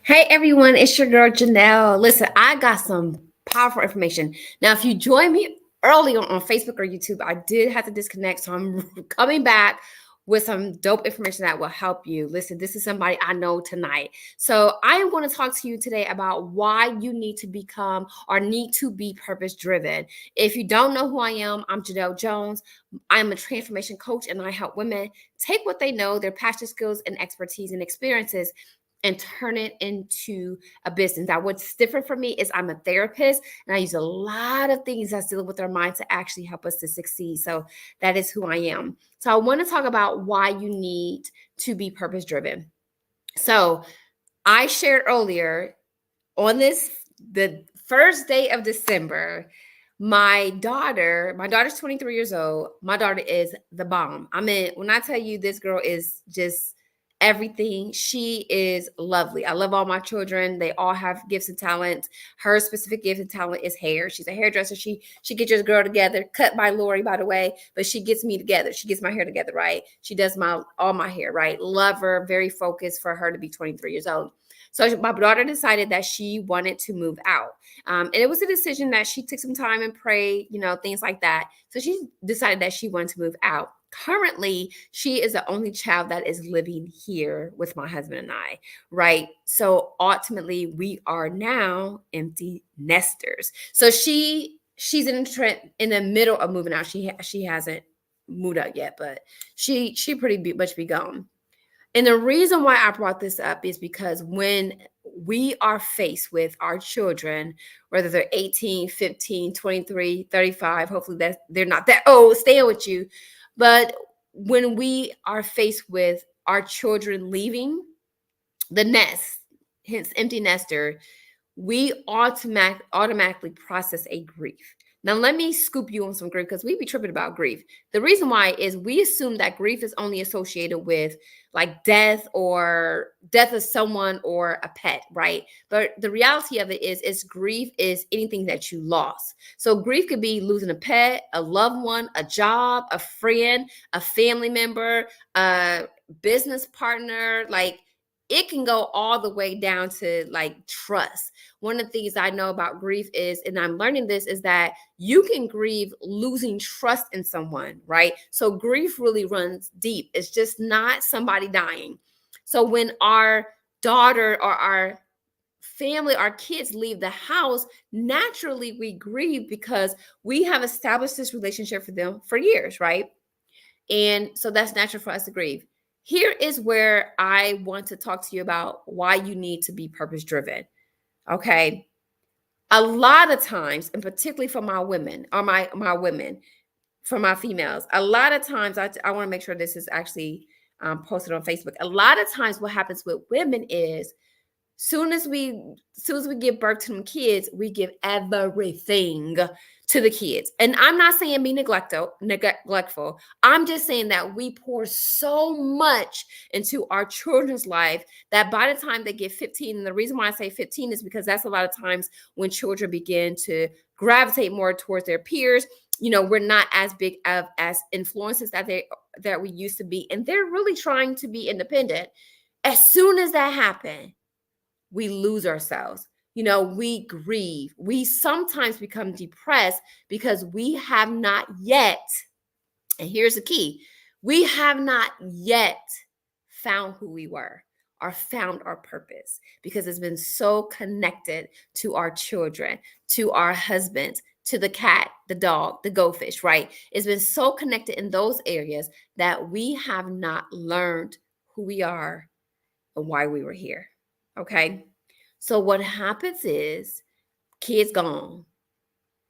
Hey everyone, it's your girl Janelle. Listen, I got some powerful information. Now, if you join me early on Facebook or YouTube, I did have to disconnect, so I'm coming back with some dope information that will help you. Listen, this is somebody I know tonight. So, I am going to talk to you today about why you need to become or need to be purpose driven. If you don't know who I am, I'm Janelle Jones. I'm a transformation coach and I help women take what they know, their passion, skills, and expertise and experiences and turn it into a business. Now, what's different for me is I'm a therapist and I use a lot of things that's dealing with our mind to actually help us to succeed. So that is who I am. So I want to talk about why you need to be purpose driven. So I shared earlier on the first day of December, my daughter's 23 years old. My daughter is the bomb. I mean, when I tell you this girl is just everything, she is lovely. I love all my children. They all have gifts and talents. Her specific gift and talent is hair. She's a hairdresser. She gets this girl together, cut by Lori, by the way, but she gets me together. She gets my hair together, right? She does all my hair, right? Love her, very focused for her to be 23 years old. So my daughter decided that she wanted to move out. And it was a decision that she took some time and prayed, things like that. So she decided that she wanted to move out. Currently, she is the only child that is living here with my husband and I, right? So ultimately, we are now empty nesters. So she's in the middle of moving out. She hasn't moved out yet, but she much be gone. And the reason why I brought this up is because when we are faced with our children, whether they're 18, 15, 23, 35, hopefully that they're not that old, staying with you. But when we are faced with our children leaving the nest, hence empty nester, we automatically process a grief. Now, let me scoop you on some grief because we be tripping about grief. The reason why is we assume that grief is only associated with like death or death of someone or a pet, right? But the reality of it is grief is anything that you lost. So grief could be losing a pet, a loved one, a job, a friend, a family member, a business partner, like it can go all the way down to like trust. One of the things I know about grief is, and I'm learning this, is that you can grieve losing trust in someone, right? So grief really runs deep. It's just not somebody dying. So when our daughter or our family, our kids leave the house, naturally we grieve because we have established this relationship for them for years, right? And so that's natural for us to grieve. Here is where I want to talk to you about why you need to be purpose driven. Okay. A lot of times, and particularly for my women or my women, for my females, a lot of times I want to make sure this is actually posted on Facebook. A lot of times what happens with women is soon as we give birth to them kids, we give everything to the kids. And I'm not saying be neglectful. I'm just saying that we pour so much into our children's life that by the time they get 15, and the reason why I say 15 is because that's a lot of times when children begin to gravitate more towards their peers. We're not as big of as influences that we used to be, and they're really trying to be independent. As soon as that happens, we lose ourselves. We grieve. We sometimes become depressed because we have not yet, and here's the key, we have not yet found who we were or found our purpose because it's been so connected to our children, to our husbands, to the cat, the dog, the goldfish, right? It's been so connected in those areas that we have not learned who we are and why we were here. Okay. So what happens is kids gone.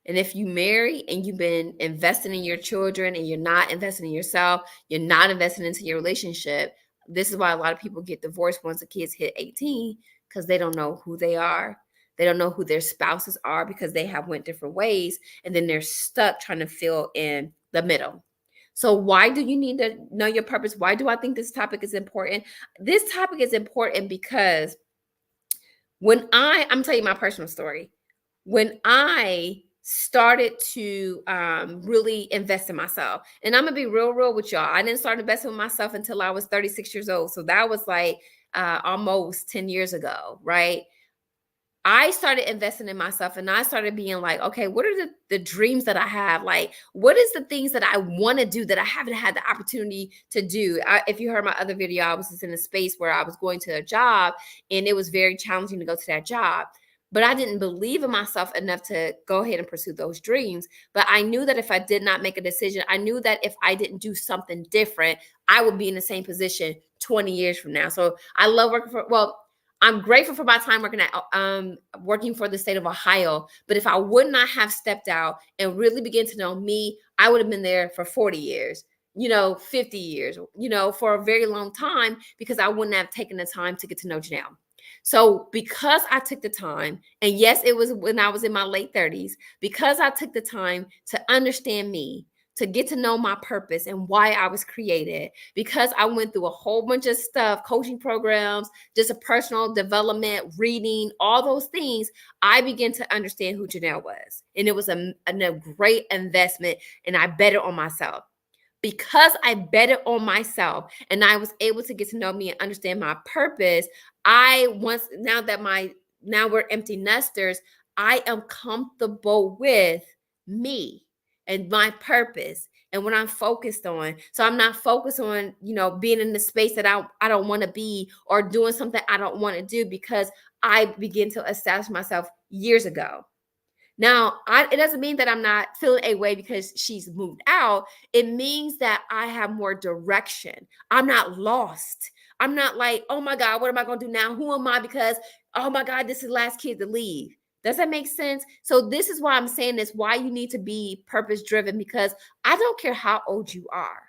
And if you marry and you've been investing in your children and you're not investing in yourself, you're not investing into your relationship. This is why a lot of people get divorced once the kids hit 18 because they don't know who they are. They don't know who their spouses are because they have went different ways. And then they're stuck trying to fill in the middle. So why do you need to know your purpose? Why do I think this topic is important? This topic is important because I'm telling you my personal story. When I started to really invest in myself, and I'm gonna be real with y'all. I didn't start investing in myself until I was 36 years old. So that was like almost 10 years ago, right? I started investing in myself and I started being like, okay, what are the dreams that I have? Like, what is the things that I want to do that I haven't had the opportunity to do? If you heard my other video, I was just in a space where I was going to a job and it was very challenging to go to that job. But I didn't believe in myself enough to go ahead and pursue those dreams. But I knew that if I did not make a decision, I knew that if I didn't do something different, I would be in the same position 20 years from now. So I love working for, well, I'm grateful for my time working for the state of Ohio. But if I would not have stepped out and really begin to know me, I would have been there for 40 years, 50 years, for a very long time because I wouldn't have taken the time to get to know Janelle. So because I took the time, and yes, it was when I was in my late 30s, because I took the time to understand me, to get to know my purpose and why I was created, because I went through a whole bunch of stuff, coaching programs, just a personal development, reading, all those things, I began to understand who Janelle was. And it was a great investment, and I bet it on myself. Because I betted on myself and I was able to get to know me and understand my purpose, now we're empty nesters, I am comfortable with me and my purpose and what I'm focused on. So I'm not focused on, being in the space that I don't want to be or doing something I don't want to do because I begin to establish myself years ago. Now, it doesn't mean that I'm not feeling a way because she's moved out. It means that I have more direction. I'm not lost. I'm not like, oh my God, what am I going to do now? Who am I? Because, oh my God, this is the last kid to leave. Does that make sense? So this is why I'm saying this, why you need to be purpose driven, because I don't care how old you are.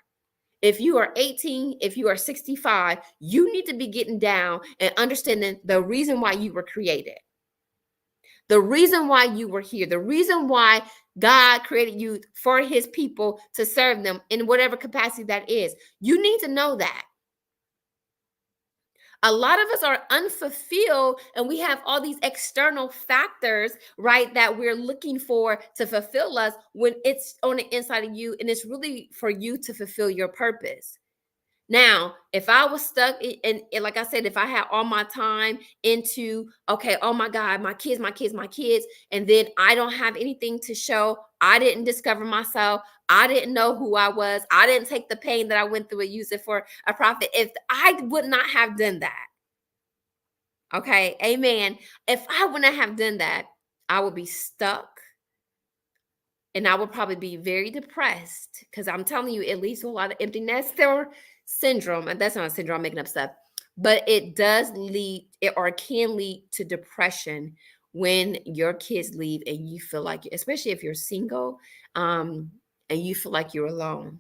If you are 18, if you are 65, you need to be getting down and understanding the reason why you were created. The reason why you were here, the reason why God created you for his people to serve them in whatever capacity that is. You need to know that. A lot of us are unfulfilled and we have all these external factors, right, that we're looking for to fulfill us when it's on the inside of you and it's really for you to fulfill your purpose. Now, if I was stuck and like I said, if I had all my time into, okay, oh my God, my kids, my kids, my kids, and then I don't have anything to show, I didn't discover myself, I didn't know who I was, I didn't take the pain that I went through and use it for a profit. If I would not have done that, okay, amen. If I would not have done that, I would be stuck. And I would probably be very depressed because I'm telling you, it leads to a lot of empty nester syndrome. And that's not a syndrome, I'm making up stuff. But it does lead, or can lead to depression when your kids leave and you feel like, especially if you're single, and you feel like you're alone.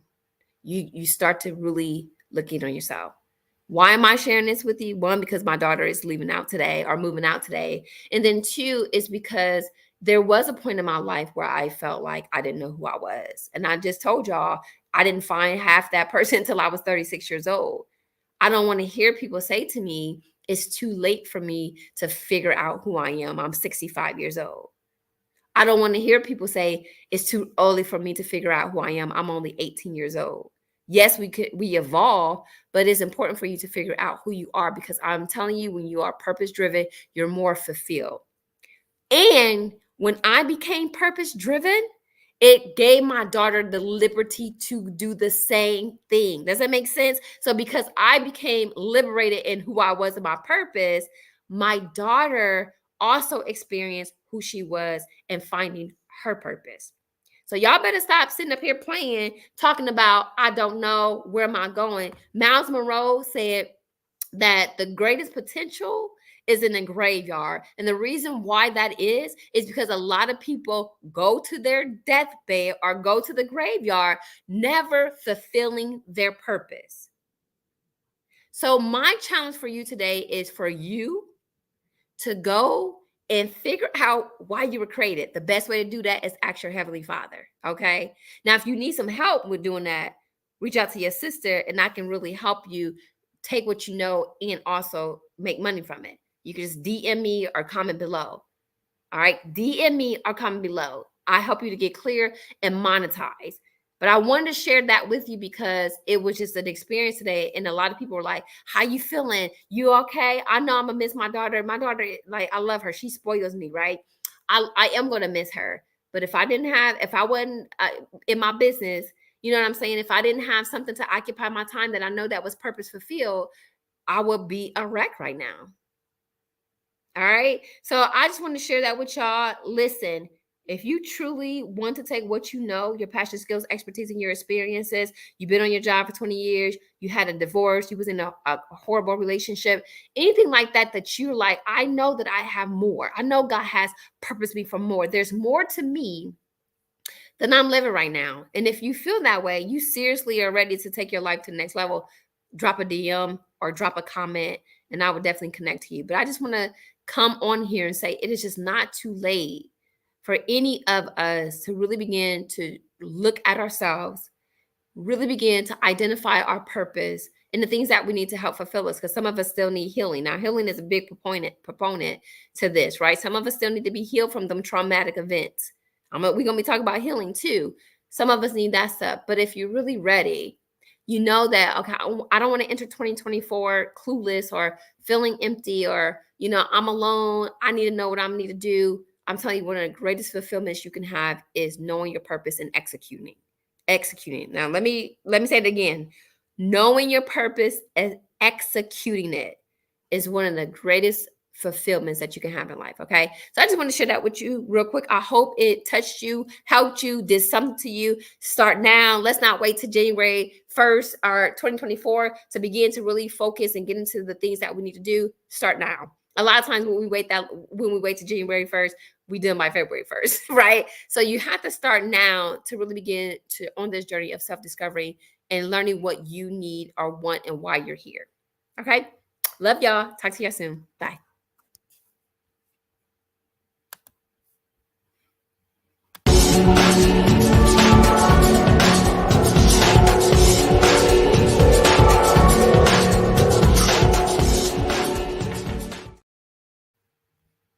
You start to really look in on yourself. Why am I sharing this with you? One, because my daughter is leaving out today or moving out today. And then two is because there was a point in my life where I felt like I didn't know who I was. And I just told y'all, I didn't find half that person until I was 36 years old. I don't want to hear people say to me, it's too late for me to figure out who I am. I'm 65 years old. I don't want to hear people say it's too early for me to figure out who I am. I'm only 18 years old. Yes, we evolve, but it's important for you to figure out who you are, because I'm telling you, when you are purpose driven, you're more fulfilled. And when I became purpose driven, it gave my daughter the liberty to do the same thing. Does that make sense? So because I became liberated in who I was and my purpose, my daughter also experienced who she was and finding her purpose. So y'all better stop sitting up here playing, talking about, I don't know, where am I going? Miles Monroe said that the greatest potential is in the graveyard. And the reason why that is because a lot of people go to their deathbed or go to the graveyard never fulfilling their purpose. So my challenge for you today is for you to go and figure out why you were created. The best way to do that is ask your Heavenly Father. Okay. Now, if you need some help with doing that, reach out to your sister and I can really help you take what you know and also make money from it. You can just DM me or comment below. All right. DM me or comment below. I help you to get clear and monetize. But I wanted to share that with you because it was just an experience today. And a lot of people were like, how you feeling? You okay? I know I'm gonna miss my daughter. My daughter, like, I love her. She spoils me, right? I am gonna miss her. But if I wasn't in my business, you know what I'm saying? If I didn't have something to occupy my time that I know that was purpose fulfilled, I would be a wreck right now. All right. So I just want to share that with y'all. Listen, if you truly want to take what you know, your passion, skills, expertise, and your experiences, you've been on your job for 20 years, you had a divorce, you was in a horrible relationship, anything like that, that you're like, I know that I have more. I know God has purposed me for more. There's more to me than I'm living right now. And if you feel that way, you seriously are ready to take your life to the next level, drop a DM or drop a comment, and I would definitely connect to you. But I just want to come on here and say it is just not too late for any of us to really begin to look at ourselves, really begin to identify our purpose and the things that we need to help fulfill us, because some of us still need healing. Now healing is a big proponent to this, right? Some of us still need to be healed from them traumatic events. We're going to be talking about healing too. Some of us need that stuff. But if you're really ready, you know that, okay, I don't want to enter 2024 clueless or feeling empty, or, I'm alone. I need to know what I need to do. I'm telling you, one of the greatest fulfillments you can have is knowing your purpose and executing. Now let me say it again. Knowing your purpose and executing it is one of the greatest fulfillments that you can have in life. Okay. So I just want to share that with you real quick. I hope it touched you, helped you, did something to you. Start now. Let's not wait till January 1st or 2024 to begin to really focus and get into the things that we need to do. Start now. A lot of times when we wait to January 1st, we done by February 1st, right? So you have to start now to really begin to on this journey of self-discovery and learning what you need or want and why you're here. Okay. Love y'all. Talk to y'all soon. Bye.